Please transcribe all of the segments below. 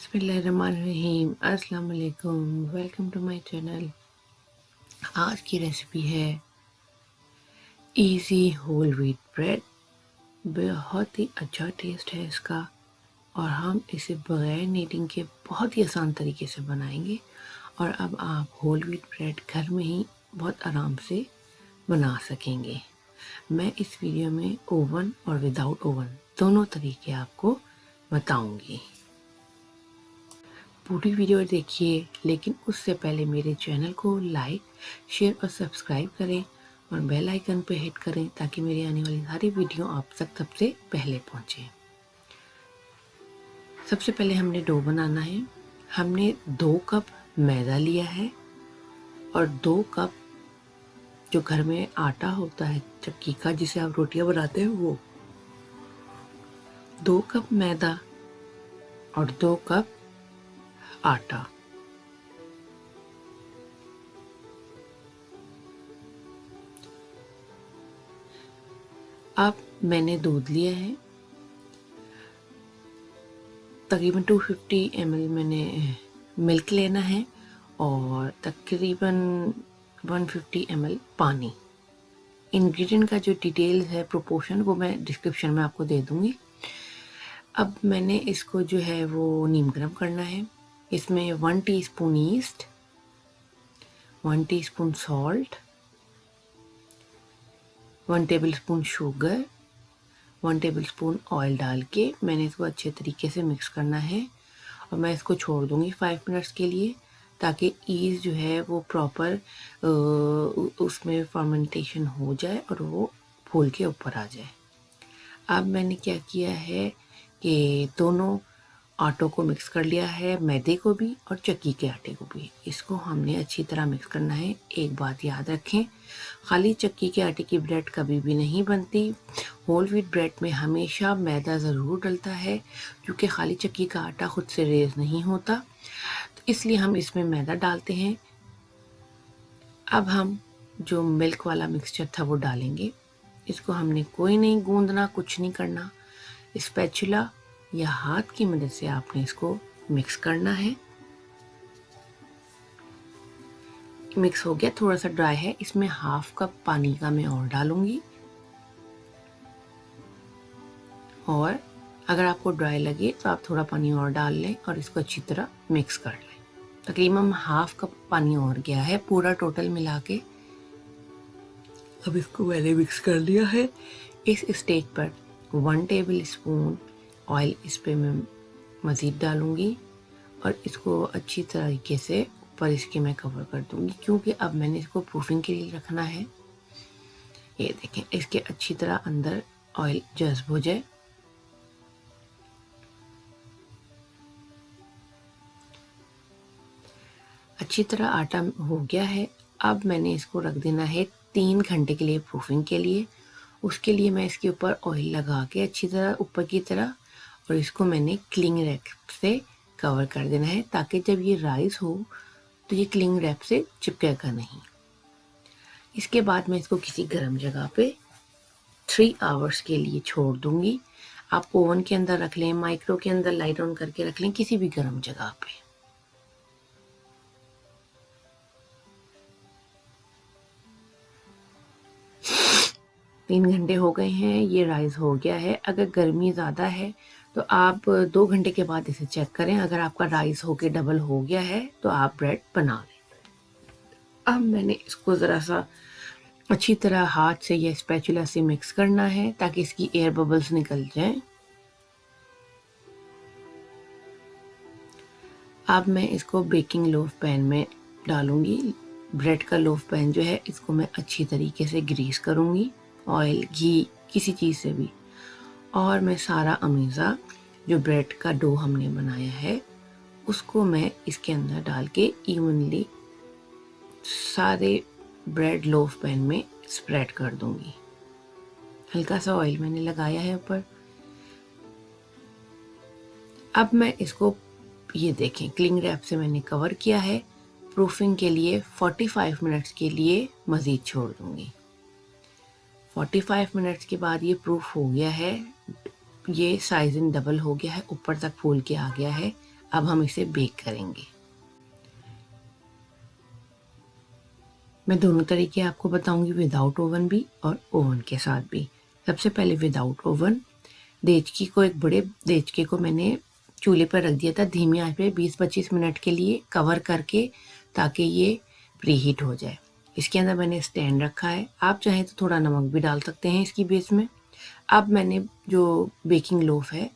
बिस्मिल्लाहिर्रहमानिर्रहीम। अस्सलाम वालेकुम। Welcome to my channel. आज की रेसिपी है इजी होल व्हीट ब्रेड। बहुत ही अच्छा टेस्ट है इसका और हम इसे बगैर नीटिंग के बहुत ही आसान तरीके से बनाएंगे। और अब आप होल व्हीट ब्रेड घर में ही बहुत आराम से बना सकेंगे। मैं इस वीडियो में ओवन और विदाउट ओवन दोनों तरीके आपको बताऊंगी। पूरी वीडियो देखिए, लेकिन उससे पहले मेरे चैनल को लाइक, शेयर और सब्सक्राइब करें और बेल आइकन पर हिट करें ताकि मेरी आने वाली सारी वीडियो आप तक सबसे पहले पहुंचे। सबसे पहले हमने डो बनाना है। हमने 2 कप मैदा लिया है और 2 कप जो घर में आटा होता है चक्की का, जिसे आप रोटियां बनाते हैं, वो 2 कप मैदा और 2 कप आटा। अब मैंने दूध लिया है, तकरीबन 250 ml मैंने मिल्क लेना है और तकरीबन 150 ml पानी। इंग्रेडिएंट का जो डिटेल्स है, प्रोपोर्शन, वो मैं डिस्क्रिप्शन में आपको दे दूंगी। अब मैंने इसको जो है वो नीम गर्म करना है। इसमें 1 teaspoon east, 1 teaspoon salt, 1 tablespoon sugar, 1 tablespoon oil डाल के मैंने इसको अच्छे तरीके से मिक्स करना है और मैं इसको छोड़ दूंगी 5 मिनट्स के लिए, ताकि ईस्ट जो है वो प्रॉपर उसमें फर्मेंटेशन हो जाए और वो फूल के ऊपर आ जाए। अब मैंने क्या किया है कि दोनों आटों को मिक्स कर लिया है, मैदे को भी और चक्की के आटे को भी। इसको हमने अच्छी तरह मिक्स करना है। एक बात याद रखें, खाली चक्की के आटे की ब्रेड कभी भी नहीं बनती। होल व्हीट ब्रेड में हमेशा मैदा ज़रूर डलता है, क्योंकि खाली चक्की का आटा खुद से रेज़ नहीं होता, तो इसलिए हम इसमें मैदा डालते हैं। अब हम जो मिल्क वाला मिक्सचर था वो डालेंगे। इसको हमने कोई नहीं गूंदना, कुछ नहीं करना। स्पैचुला या हाथ की मदद से आपने इसको मिक्स करना है। मिक्स हो गया, थोड़ा सा ड्राई है, इसमें 1/2 कप पानी का मैं और डालूंगी। और अगर आपको ड्राई लगे तो आप थोड़ा पानी और डाल लें और इसको अच्छी तरह मिक्स कर लें। तकरीबन 1/2 कप पानी और गया है पूरा टोटल मिला के। अब इसको मैंने मिक्स कर लिया है। इस स्टेज पर 1 टेबल स्पून ऑयल इस पे मैं मज़ीद डालूंगी और इसको अच्छी तरीके से ऊपर इसके मैं कवर कर दूंगी, क्योंकि अब मैंने इसको प्रूफिंग के लिए रखना है। ये देखें, इसके अच्छी तरह अंदर ऑयल जज्ब हो जाए। अच्छी तरह आटा हो गया है। अब मैंने इसको रख देना है 3 घंटे के लिए प्रूफिंग के लिए। उसके लिए मैं इसके ऊपर ऑयल लगा के अच्छी तरह ऊपर की तरह, और इसको मैंने क्लिंग रैप से कवर कर देना है, ताकि जब ये राइस हो तो ये क्लिंग रैप से चिपकेगा नहीं। इसके बाद मैं इसको किसी गर्म जगह पे 3 आवर्स के लिए छोड़ दूंगी। आप ओवन के अंदर रख लें, माइक्रो के अंदर लाइट ऑन करके रख लें, किसी भी गर्म जगह पे। 3 घंटे हो गए हैं, ये राइस हो गया है। अगर गर्मी ज़्यादा है तो आप 2 घंटे के बाद इसे चेक करें। अगर आपका राइस होके डबल हो गया है तो आप ब्रेड बना लें। अब मैंने इसको ज़रा सा अच्छी तरह हाथ से या स्पैचुला से मिक्स करना है, ताकि इसकी एयर बबल्स निकल जाएं। अब मैं इसको बेकिंग लोफ पैन में डालूंगी। ब्रेड का लोफ पैन जो है, इसको मैं अच्छी तरीके से ग्रीस करूंगी, ऑयल, घी, किसी चीज़ से भी। और मैं सारा अमीज़ा जो ब्रेड का डो हमने बनाया है उसको मैं इसके अंदर डाल के इवनली सारे ब्रेड लोफ पैन में स्प्रेड कर दूंगी। हल्का सा ऑयल मैंने लगाया है ऊपर। अब मैं इसको, ये देखें, क्लिंग रैप से मैंने कवर किया है। प्रूफिंग के लिए 45 मिनट्स के लिए मज़ीद छोड़ दूंगी। 45 मिनट्स के बाद ये प्रूफ हो गया है, ये साइजिंग डबल हो गया है, ऊपर तक फूल के आ गया है। अब हम इसे बेक करेंगे। मैं दोनों तरीके आपको बताऊंगी, विदाउट ओवन भी और ओवन के साथ भी। सबसे पहले विदाउट ओवन, देचकी को, एक बड़े देचके को मैंने चूल्हे पर रख दिया था धीमी आंच पे 20-25 मिनट के लिए कवर करके, ताकि ये प्रीहीट हो जाए। इसके अंदर मैंने स्टैंड रखा है, आप चाहें तो थोड़ा नमक भी डाल सकते हैं इसकी बेस में। अब मैंने जो बेकिंग लोफ है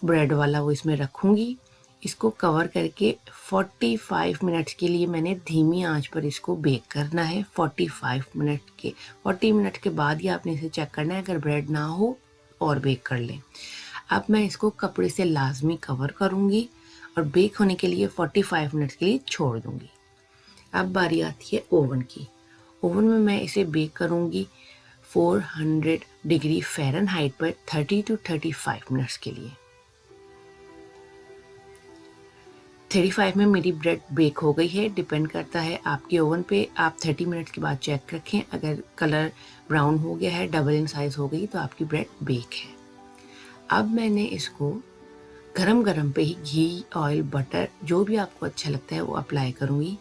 ब्रेड वाला वो इसमें रखूँगी। इसको कवर करके 45 मिनट्स के लिए मैंने धीमी आंच पर इसको बेक करना है। 40 मिनट के बाद ही आपने इसे चेक करना है, अगर ब्रेड ना हो और बेक कर लें। अब मैं इसको कपड़े से लाजमी कवर करूँगी और बेक होने के लिए 45 मिनट के लिए छोड़ दूँगी। अब बारी आती है ओवन की। ओवन में मैं इसे बेक करूँगी 400 डिग्री फ़ारेनहाइट पर 30 to 35 मिनट्स के लिए। 35 में मेरी ब्रेड बेक हो गई है। डिपेंड करता है आपके ओवन पे, आप 30 मिनट्स के बाद चेक रखें। अगर कलर ब्राउन हो गया है, डबल इन साइज़ हो गई, तो आपकी ब्रेड बेक है। अब मैंने इसको गरम गरम पे ही घी, ऑयल, बटर जो भी आपको अच्छा लगता है वो अप्लाई करूँगी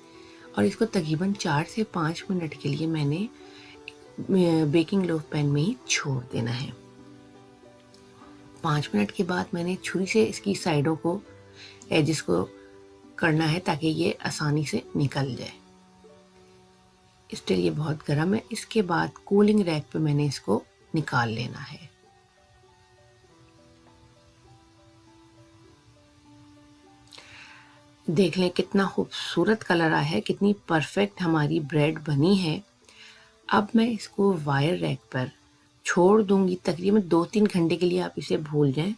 और इसको तकरीबन 4 से 5 मिनट के लिए मैंने बेकिंग लोफ पैन में ही छोड़ देना है। 5 मिनट के बाद मैंने छुरी से इसकी साइडों को, एजेस को करना है ताकि ये आसानी से निकल जाए। स्टिल ये बहुत गर्म है। इसके बाद कूलिंग रैक पे मैंने इसको निकाल लेना है। देख लें कितना खूबसूरत कलर आया है, कितनी परफेक्ट हमारी ब्रेड बनी है। अब मैं इसको वायर रैक पर छोड़ दूंगी तकरीबन 2-3 घंटे के लिए। आप इसे भूल जाएं।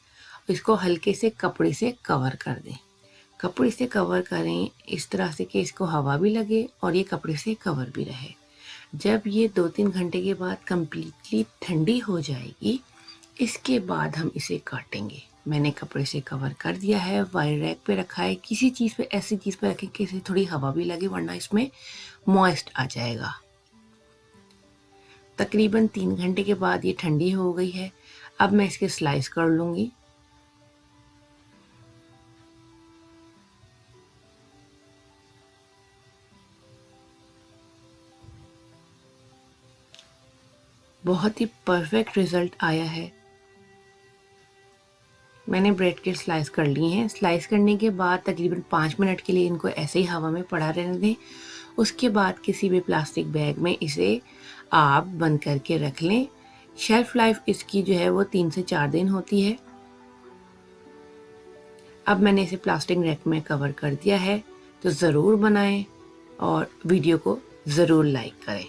इसको हल्के से कपड़े से कवर कर दें। कपड़े से कवर करें इस तरह से कि इसको हवा भी लगे और ये कपड़े से कवर भी रहे। जब ये 2-3 घंटे के बाद कंप्लीटली ठंडी हो जाएगी, इसके बाद हम इसे काटेंगे। मैंने कपड़े से कवर कर दिया है, वायर रैक पे रखा है। किसी चीज़ पे, ऐसी चीज़ पे रखें कि इसे थोड़ी हवा भी लगे, वरना इसमें मॉइस्ट आ जाएगा। तकरीबन 3 घंटे के बाद ये ठंडी हो गई है। अब मैं इसके स्लाइस कर लूँगी। बहुत ही परफेक्ट रिज़ल्ट आया है। मैंने ब्रेड के स्लाइस कर लिए हैं। स्लाइस करने के बाद तकरीबन 5 मिनट के लिए इनको ऐसे ही हवा में पड़ा रहने दें। उसके बाद किसी भी प्लास्टिक बैग में इसे आप बंद करके रख लें। शेल्फ लाइफ इसकी जो है वो 3 से 4 दिन होती है। अब मैंने इसे प्लास्टिक रैक में कवर कर दिया है, तो ज़रूर बनाएं और वीडियो को ज़रूर लाइक करें।